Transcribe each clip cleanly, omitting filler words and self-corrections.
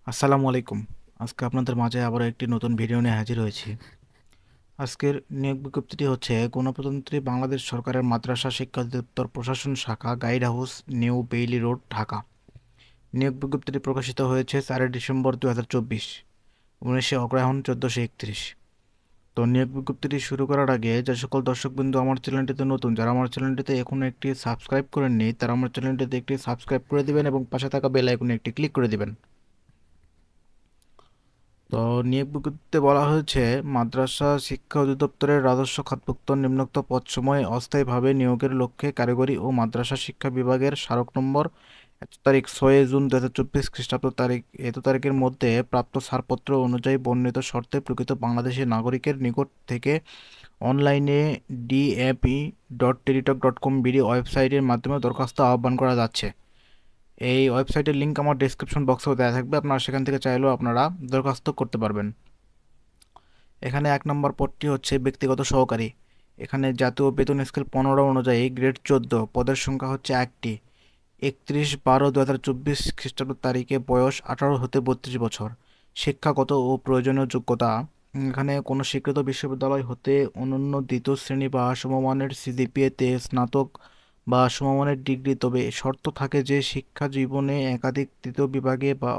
আসসালামু আলাইকুম। আজকে আপনাদের মাঝে আবারও একটি নতুন ভিডিও নিয়ে হাজির হয়েছি। আজকের নিয়োগ বিজ্ঞপ্তিটি হচ্ছে গণপ্রজাতন্ত্রী বাংলাদেশ সরকারের মাদ্রাসা শিক্ষা অধিদপ্তর প্রশাসন শাখা, guide house, new Bailey road, Dhaka. নিয়োগ বিজ্ঞপ্তিটি প্রকাশিত হয়েছে 4 ডিসেম্বর 2024, 19 অগ্রহায়ণ 1431। তো নিয়োগ বিজ্ঞপ্তিটি শুরু করার আগে যে সকল দর্শকবৃন্দ আমার চ্যানেলটিতে নতুন, যারা আমার চ্যানেলটিতে এখনও একটি সাবস্ক্রাইব করেননি, তারা আমার চ্যানেলটিতে একটি সাবস্ক্রাইব করে দিবেন এবং পাশে থাকা বেল আইকনে একটি ক্লিক করে দিবেন। তো নিয়োগ বিজ্ঞপ্তিতে বলা হয়েছে, মাদ্রাসা শিক্ষা অধিদপ্তরের রাজস্ব খাতভুক্ত নিম্নোক্ত পদসমূহে অস্থায়ীভাবে নিয়োগের লক্ষ্যে কারিগরি ও মাদ্রাসা শিক্ষা বিভাগের স্মারক নম্বর এত তারিখ 6 জুন 2024 খ্রিস্টাব্দ তারিখ এত তারিখের মধ্যে প্রাপ্ত ছাড়পত্র অনুযায়ী বর্ণিত শর্তে প্রকৃত বাংলাদেশি নাগরিকের নিকট থেকে অনলাইনে dap.টেলিটক.com বিডি ওয়েবসাইটের মাধ্যমে দরখাস্ত আহ্বান করা যাচ্ছে। এই ওয়েবসাইটের লিঙ্ক আমার ডেসক্রিপশন বক্সেও দেওয়া থাকবে, আপনারা সেখান থেকে চাইলেও আপনারা দরখাস্ত করতে পারবেন। এখানে 1 নম্বর পদটি হচ্ছে ব্যক্তিগত সহকারী। এখানে জাতীয় বেতন স্কেল 15 অনুযায়ী গ্রেড 14, পদের সংখ্যা হচ্ছে 1টি। 31/12/2024 খ্রিস্টাব্দ তারিখে বয়স 18 হতে 32 বছর। শিক্ষাগত ও প্রয়োজনীয় যোগ্যতা, এখানে কোনো স্বীকৃত বিশ্ববিদ্যালয় হতে অনন্য দ্বিতীয় শ্রেণী বা সমমানের সিজিপিএতে স্নাতক বা সমমানের ডিগ্রি, তবে শর্ত থাকে যে শিক্ষা জীবনে একাধিক তৃতীয় বিভাগে বা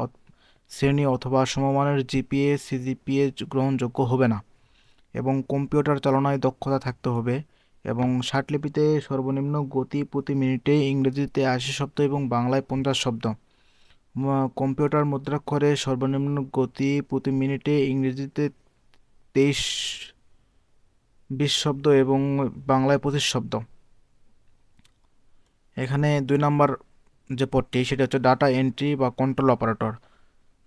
শ্রেণী অথবা সমমানের জিপিএ সিজিপিএ গ্রহণযোগ্য হবে না, এবং কম্পিউটার চালনায় দক্ষতা থাকতে হবে, এবং ষাটলিপিতে সর্বনিম্ন গতি প্রতি মিনিটে ইংরেজিতে 80 শব্দ এবং বাংলায় 50 শব্দ। কম্পিউটার মুদ্রাক্ষরে সর্বনিম্ন গতি প্রতি মিনিটে ইংরেজিতে 23-20 শব্দ এবং বাংলায় 25 শব্দ। এখানে 2 নম্বর যে পদটি, সেটা হচ্ছে ডাটা এন্ট্রি বা কন্ট্রোল অপারেটর।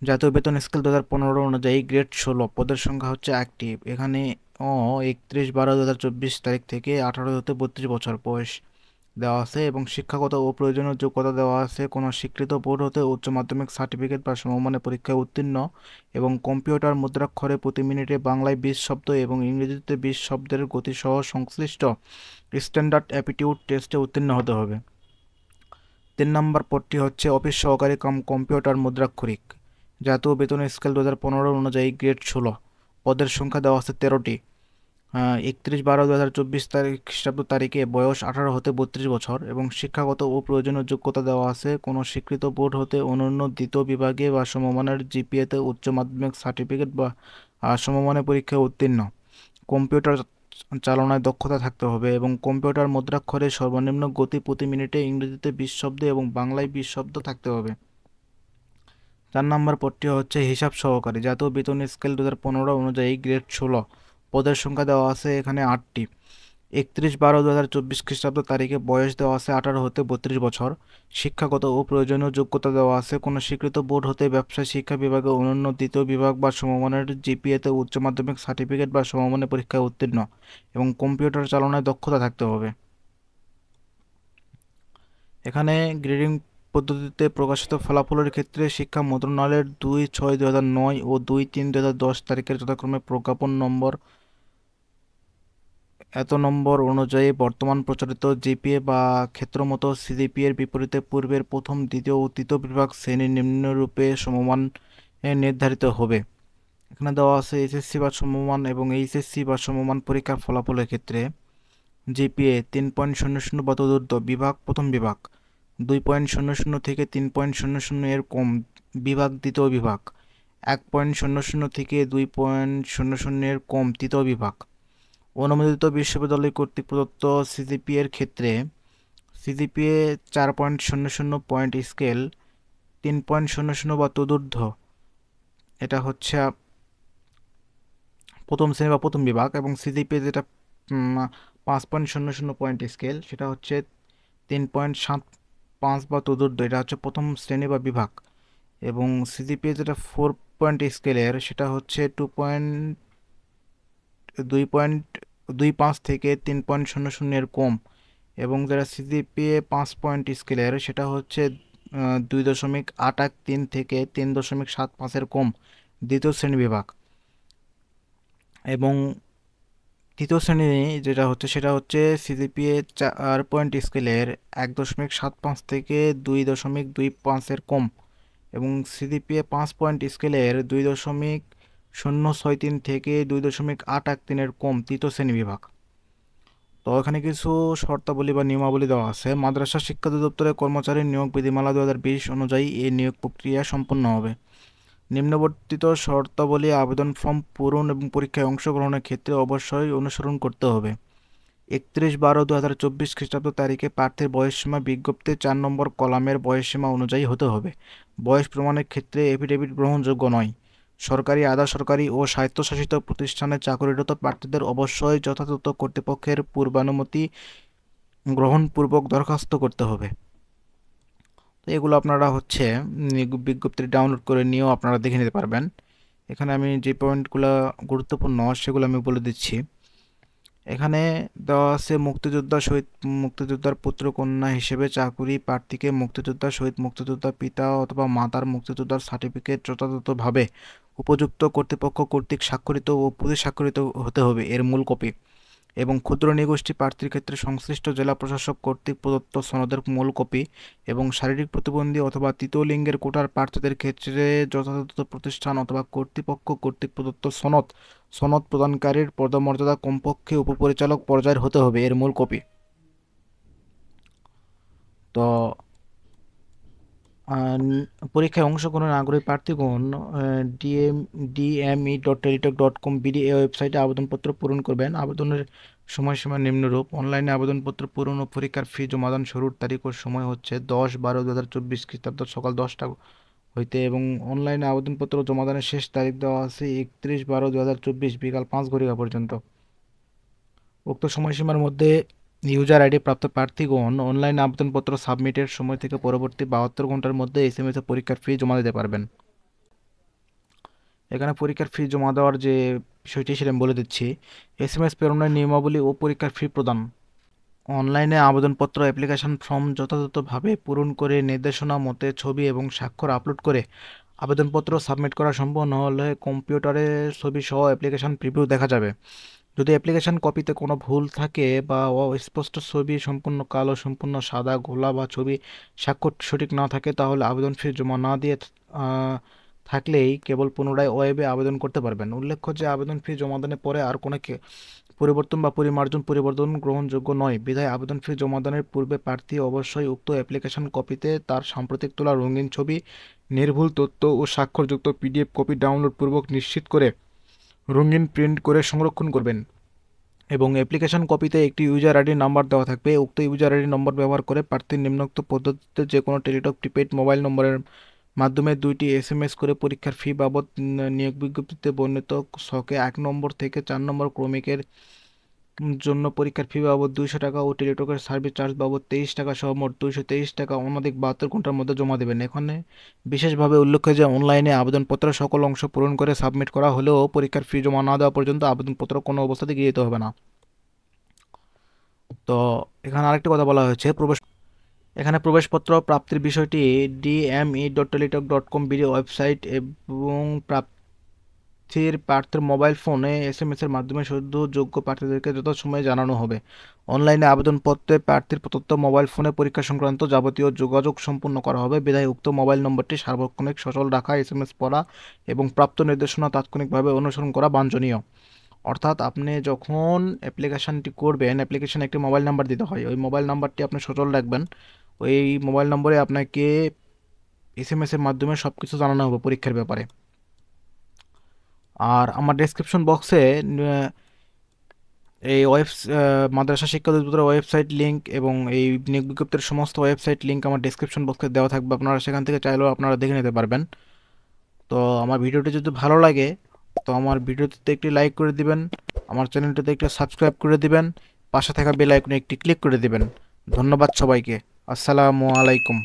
জাতীয় বেতন স্কেল 2015 অনুযায়ী গ্রেড 16, পদের সংখ্যা হচ্ছে 1টি। এখানে 31/12/2024 তারিখ থেকে 18 হতে 32 বছর বয়স দেওয়া আছে, এবং শিক্ষাগত ও প্রয়োজনীয় যোগ্যতা দেওয়া আছে কোনো স্বীকৃত বোর্ড হতে উচ্চ মাধ্যমিক সার্টিফিকেট বা সমমানের পরীক্ষায় উত্তীর্ণ, এবং কম্পিউটার মুদ্রাক্ষরে প্রতি মিনিটে বাংলায় 20 শব্দ এবং ইংরেজিতে 20 শব্দের গতিসহ সংশ্লিষ্ট স্ট্যান্ডার্ড অ্যাপটিটিউড টেস্টে উত্তীর্ণ হতে হবে। 3 নম্বর পদটি হচ্ছে অফিস সহকারী কাম কম্পিউটার মুদ্রাক্ষরিক। জাতীয় বেতন স্কেল 2015 অনুযায়ী গ্রেড 16, পদের সংখ্যা দেওয়া আছে 13টি। 31/12/2024 তারিখ খ্রিস্টাব্দ তারিখে বয়স 18 হতে 32 বছর, এবং শিক্ষাগত ও প্রয়োজনীয় যোগ্যতা দেওয়া আছে কোনো স্বীকৃত বোর্ড হতে অনন্য দ্বিতীয় বিভাগে বা সমমানের জিপিএতে উচ্চ মাধ্যমিক সার্টিফিকেট বা সমমানের পরীক্ষায় উত্তীর্ণ। কম্পিউটার চালনায় দক্ষতা থাকতে হবে, এবং কম্পিউটার মুদ্রাক্ষরে সর্বনিম্ন গতি প্রতি মিনিটে ইংরেজিতে 20 শব্দ এবং বাংলায় 20 শব্দ থাকতে হবে। 4 নম্বর পদটি হচ্ছে হিসাব সহকারী। জাতীয় বেতন স্কেল 2015 অনুযায়ী গ্রেড 16, পদের সংখ্যা দেওয়া আছে এখানে 8টি। 31/12/2024 খ্রিস্টাব্দ তারিখে বয়স দেওয়া আছে 18 হতে 32 বছর। শিক্ষাগত ও প্রয়োজনীয় যোগ্যতা দেওয়া আছে কোনো স্বীকৃত বোর্ড হতে ব্যবসায় শিক্ষা বিভাগে অনন্য দ্বিতীয় বিভাগ বা সমমানের জিপিএতে উচ্চ মাধ্যমিক সার্টিফিকেট বা সমমানের পরীক্ষায় উত্তীর্ণ, এবং কম্পিউটার চালনায় দক্ষতা থাকতে হবে। এখানে গ্রেডিং পদ্ধতিতে প্রকাশিত ফলাফলের ক্ষেত্রে শিক্ষা মন্ত্রণালয়ের 2/6/2009 ও 2/3/2010 তারিখের যথাক্রমে প্রজ্ঞাপন নম্বর এত নম্বর অনুযায়ী বর্তমান প্রচলিত জিপিএ বা ক্ষেত্রমত সিজিপিএর বিপরীতে পূর্বের প্রথম, দ্বিতীয় ও তৃতীয় বিভাগ শ্রেণী নিম্নরূপে সমমান নির্ধারিত হবে। এখানে দেওয়া আছে এসএসসি বা সমমান এবং এইচএসসি বা সমমান পরীক্ষার ফলাফলের ক্ষেত্রে জিপিএ 3.00 বা তদূর্ধ্ব বিভাগ প্রথম বিভাগ, 2.00 থেকে 3.00 এর কম বিভাগ দ্বিতীয় বিভাগ, 1.00 থেকে 2.00 এর কম তৃতীয় বিভাগ। অনুমোদিত বিশ্ববিদ্যালয় কর্তৃক প্রদত্ত সিজিপিএ এর ক্ষেত্রে সিজিপিএ 4.00 পয়েন্ট স্কেল 3.00 বা তদূর্ধ্ব, এটা হচ্ছে প্রথম শ্রেণী বা প্রথম বিভাগ, এবং সিজিপিএ যেটা 5.00 পয়েন্ট স্কেল, সেটা হচ্ছে 3.75 বা তদূর্ধ্ব, এটা হচ্ছে প্রথম শ্রেণী বা বিভাগ, এবং সিজিপিএ যেটা 4 পয়েন্ট স্কেলের, সেটা হচ্ছে 2.25 থেকে 3.00 এর কম, এবং যারা সিজিপিএ 5 পয়েন্ট স্কেলের, সেটা হচ্ছে 2.813 থেকে 3.75 কম দ্বিতীয় শ্রেণী বিভাগ, এবং তৃতীয় শ্রেণী যেটা হচ্ছে সেটা হচ্ছে সিজিপিএ 4 পয়েন্ট স্কেলের 1.75 থেকে 2.25 কম, এবং সিজিপিএ 5 পয়েন্ট স্কেলের 2.063 থেকে 2.813 কম তৃতীয় শ্রেণী বিভাগ। তো এখানে কিছু শর্তাবলী বা নিয়মাবলী দেওয়া আছে। মাদ্রাসা শিক্ষা অধিদপ্তরের কর্মচারী নিয়োগ বিধিমালা 2020 অনুযায়ী এই নিয়োগ প্রক্রিয়া সম্পন্ন হবে। নিম্নবর্তিত শর্তাবলী আবেদন ফর্ম পূরণ এবং পরীক্ষায় অংশগ্রহণের ক্ষেত্রে অবশ্যই অনুসরণ করতে হবে। 31/12/2024 খ্রিস্টাব্দ তারিখে প্রার্থীর বয়সসীমা বিজ্ঞপ্তির 4 নম্বর কলামের বয়সসীমা অনুযায়ী হতে হবে। বয়স প্রমাণের ক্ষেত্রে এফিডেভিট গ্রহণযোগ্য নয়। সরকারি, আধা সরকারি ও স্বায়ত্তশাসিত প্রতিষ্ঠানে চাকরিরত প্রার্থীদের অবশ্যই যথাযথ কর্তৃপক্ষের পূর্বানুমতি গ্রহণপূর্বক দরখাস্ত করতে হবে। তো এগুলো আপনারা বিজ্ঞপ্তি ডাউনলোড করে নিয়েও আপনারা দেখে নিতে পারবেন। এখানে আমি যে পয়েন্টগুলো গুরুত্বপূর্ণ সেগুলো আমি বলে দিচ্ছি। এখানে দেওয়া আছে মুক্তিযোদ্ধার পুত্র কন্যা হিসেবে চাকুরি প্রার্থীকে মুক্তিযোদ্ধার পিতা অথবা মাতার মুক্তিযোদ্ধার সার্টিফিকেট যথাযথভাবে উপযুক্ত কর্তৃপক্ষ কর্তৃক স্বাক্ষরিত ও স্বাক্ষরিত হতে হবে এর মূল কপি, এবং ক্ষুদ্র নৃগোষ্ঠী প্রার্থীর ক্ষেত্রে সংশ্লিষ্ট জেলা প্রশাসক কর্তৃক প্রদত্ত সনদের মূল কপি, এবং শারীরিক প্রতিবন্ধী অথবা তৃতীয় লিঙ্গের কোটার প্রার্থীদের ক্ষেত্রে যথাযথ প্রতিষ্ঠান অথবা কর্তৃপক্ষ কর্তৃক প্রদত্ত সনদ প্রদানকারীর পদমর্যাদা কমপক্ষে উপপরিচালক পর্যায়ের হতে হবে এর মূল কপি। তো পরীক্ষায় অংশগ্রহণের আগ্রহী প্রার্থীগণ dme.teletalk.com বিডি এই ওয়েবসাইটে আবেদনপত্র পূরণ করবেন। আবেদনের সময়সীমা নিম্নরূপ। অনলাইনে আবেদনপত্র পূরণ ও পরীক্ষার ফি জমাদান শুরুর তারিখ ও সময় হচ্ছে 10/12/2024 খ্রিস্টাব্দ সকাল 10টা হইতে, এবং অনলাইনে আবেদনপত্র জমাদানের শেষ তারিখ দেওয়া আছে 31/12/2024 বিকাল 5 ঘটিকা পর্যন্ত। উক্ত সময়সীমার মধ্যে ইউজার আইডি প্রাপ্ত প্রার্থীগণ অনলাইন আবেদনপত্র সাবমিটের সময় থেকে পরবর্তী 72 ঘন্টার মধ্যে এসএমএস এ পরীক্ষার ফি জমা দিতে পারবেন। এখানে পরীক্ষার ফি জমা দেওয়ার যে বিষয়টি সেটা আমি বলে দিচ্ছি। এসএমএস প্রেরণের নিয়মাবলী ও পরীক্ষার ফি প্রদান। অনলাইনে আবেদনপত্র অ্যাপ্লিকেশন ফর্ম যথাযথভাবে পূরণ করে নির্দেশনা মতে ছবি এবং স্বাক্ষর আপলোড করে আবেদনপত্র সাবমিট করা সম্পন্ন হলে কম্পিউটারে ছবি সহ অ্যাপ্লিকেশন প্রিভিউ দেখা যাবে। যদি অ্যাপ্লিকেশন কপিতে কোনো ভুল থাকে বা অস্পষ্ট ছবি, সম্পূর্ণ কালো, সম্পূর্ণ সাদা, ঘোলা বা ছবি স্বাক্ষর সঠিক না থাকে তাহলে আবেদন ফি জমা না দিয়ে থাকলেই কেবল পুনরায় ওয়েবে আবেদন করতে পারবেন। উল্লেখ্য যে আবেদন ফি জমাদানের পরে আর কোনো পরিবর্তন বা পরিবর্তন গ্রহণযোগ্য নয়, বিধায় আবেদন ফি জমাদানের পূর্বে প্রার্থী অবশ্যই উক্ত অ্যাপ্লিকেশন কপিতে তার সাম্প্রতিক তোলা রঙিন ছবি, নির্ভুল তথ্য ও স্বাক্ষরযুক্ত পিডিএফ কপি ডাউনলোড পূর্বক নিশ্চিত করে রঙিন প্রিন্ট করে সংরক্ষণ করবেন, এবং অ্যাপ্লিকেশন কপিতে একটি ইউজার আইডি নাম্বার দেওয়া থাকবে। উক্ত ইউজার আইডি নম্বর ব্যবহার করে প্রার্থীর নিম্নোক্ত পদ্ধতিতে যে কোনো টেলিটক প্রিপেইড মোবাইল নম্বরের মাধ্যমে 2টি এসএমএস করে পরীক্ষার ফি বাবদ নিয়োগ বিজ্ঞপ্তিতে বর্ণিত ছকে 1 নম্বর থেকে 4 নম্বর ক্রমিকের জন্য পরীক্ষার ফি বাবদ 200 টাকা ও টেলিটকের সার্ভিস চার্জ বাবদ 23 টাকা সহ মোট 223 টাকা অনধিক 72 ঘন্টার মধ্যে জমা দেবেন। এখানে বিশেষভাবে উল্লেখ্য যে অনলাইনে আবেদনপত্রের সকল অংশ পূরণ করে সাবমিট করা হলেও পরীক্ষার ফি জমা না দেওয়া পর্যন্ত আবেদনপত্র কোনো অবস্থাতে গৃহীত হবে না। তো এখানে আরেকটি কথা বলা হয়েছে, এখানে প্রবেশপত্র প্রাপ্তির বিষয়টি dme.teletalk.com বিডি ওয়েবসাইট এবং প্রার্থীর মোবাইল ফোনে এসএমএস এর মাধ্যমে শুধু যোগ্য প্রার্থীদেরকে যথাসময়ে জানানো হবে। অনলাইনে আবেদনপত্রে প্রার্থীর প্রদত্ত মোবাইল ফোনে পরীক্ষা সংক্রান্ত যাবতীয় যোগাযোগ সম্পন্ন করা হবে, বিধায় উক্ত মোবাইল নম্বরটি সার্বক্ষণিক সচল রাখা, এসএমএস পড়া এবং প্রাপ্ত নির্দেশনা তাৎক্ষণিকভাবে অনুসরণ করা বাঞ্ছনীয়। অর্থাৎ আপনি যখন অ্যাপ্লিকেশনটি করবেন, অ্যাপ্লিকেশনে একটি মোবাইল নাম্বার দিতে হয়, ওই মোবাইল নাম্বারটি আপনি সচল রাখবেন। ওই মোবাইল নম্বরে আপনাকে এসএমএস এর মাধ্যমে সব কিছু জানানো হবে পরীক্ষার ব্যাপারে। আর আমার ডেসক্রিপশন বক্সে এই মাদ্রাসা শিক্ষা অধিদপ্তরের ওয়েবসাইট লিঙ্ক এবং এই নিয়োগ বিজ্ঞপ্তির সমস্ত ওয়েবসাইট লিঙ্ক আমার ডেসক্রিপশন বক্সে দেওয়া থাকবে, আপনারা সেখান থেকে চাইলেও আপনারা দেখে নিতে পারবেন। তো আমার ভিডিওটি যদি ভালো লাগে তো আমার ভিডিওটিতে একটি লাইক করে দিবেন, আমার চ্যানেলটিতে একটি সাবস্ক্রাইব করে দিবেন, পাশে থাকা বেল আইকনে একটি ক্লিক করে দিবেন। ধন্যবাদ সবাইকে। আসসালামু আলাইকুম।